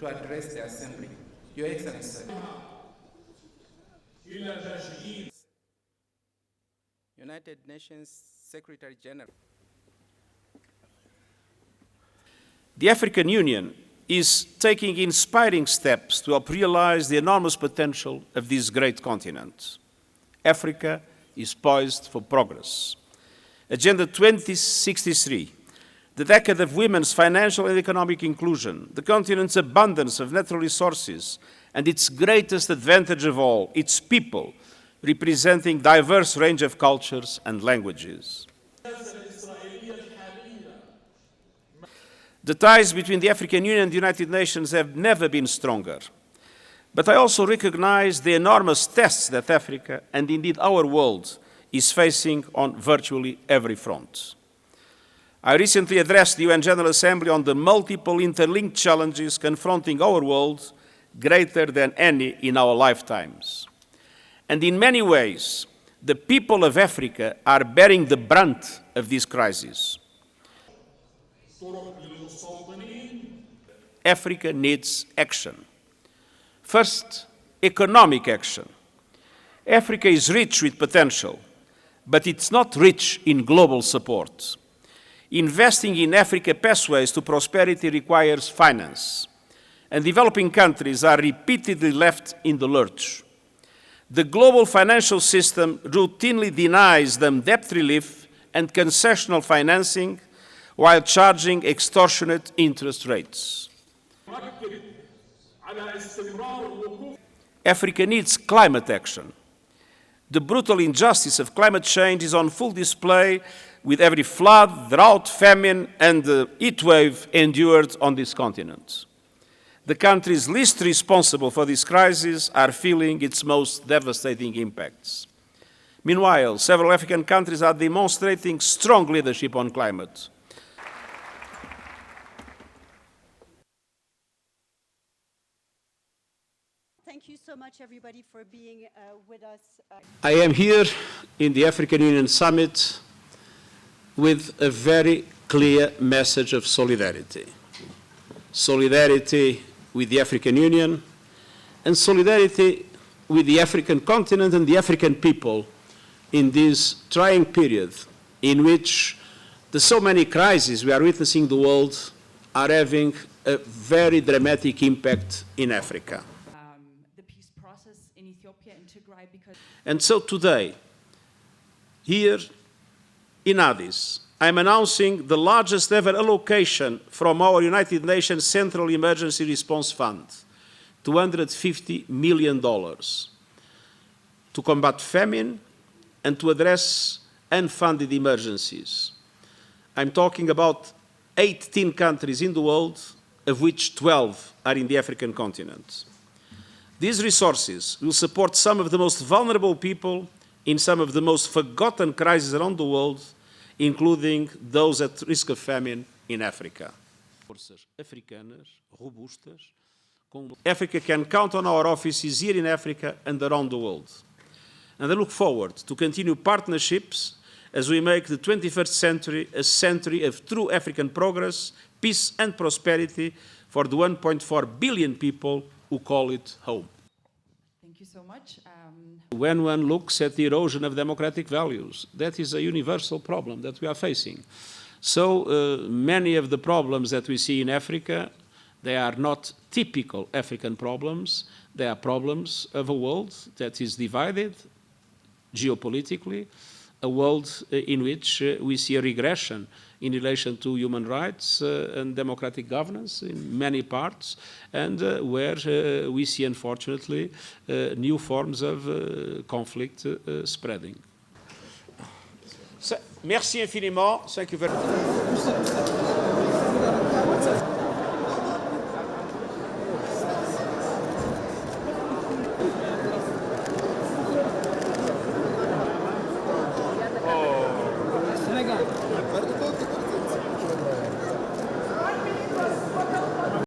to address the Assembly. Your Excellency. United Nations Secretary General. The African Union is taking inspiring steps to help realize the enormous potential of this great continent. Africa is poised for progress. Agenda 2063, the decade of women's financial and economic inclusion, the continent's abundance of natural resources, and its greatest advantage of all, its people, representing diverse range of cultures and languages. The ties between the African Union and the United Nations have never been stronger. But I also recognize the enormous tests that Africa, and indeed our world, is facing on virtually every front. I recently addressed the UN General Assembly on the multiple interlinked challenges confronting our world, greater than any in our lifetimes. And in many ways, the people of Africa are bearing the brunt of this crisis. Africa needs action. First, economic action. Africa is rich with potential, but it's not rich in global support. Investing in Africa pathways to prosperity requires finance, and developing countries are repeatedly left in the lurch. The global financial system routinely denies them debt relief and concessional financing while charging extortionate interest rates. Africa needs climate action. The brutal injustice of climate change is on full display with every flood, drought, famine, and heat wave endured on this continent. The countries least responsible for this crisis are feeling its most devastating impacts. Meanwhile, several African countries are demonstrating strong leadership on climate. Thank you so much, everybody, for being with us. I am here in the African Union Summit with a very clear message of solidarity. Solidarity with the African Union and solidarity with the African continent and the African people in this trying period in which the so many crises we are witnessing in the world are having a very dramatic impact in Africa. The peace process in Ethiopia and Tigray because... And so today, here in Addis, I'm announcing the largest ever allocation from our United Nations Central Emergency Response Fund, $250 million, to combat famine and to address unfunded emergencies. I'm talking about 18 countries in the world, of which 12 are in the African continent. These resources will support some of the most vulnerable people in some of the most forgotten crises around the world, including those at risk of famine in Africa. Africa can count on our offices here in Africa and around the world. And I look forward to continue partnerships as we make the 21st century a century of true African progress, peace and prosperity for the 1.4 billion people who call it home. Thank you so much. When one looks at the erosion of democratic values, that is a universal problem that we are facing. So many of the problems that we see in Africa, they are not typical African problems. They are problems of a world that is divided geopolitically, a world in which we see a regression in relation to human rights and democratic governance in many parts, and where we see, unfortunately, new forms of conflict spreading. Merci infiniment. Thank you very much.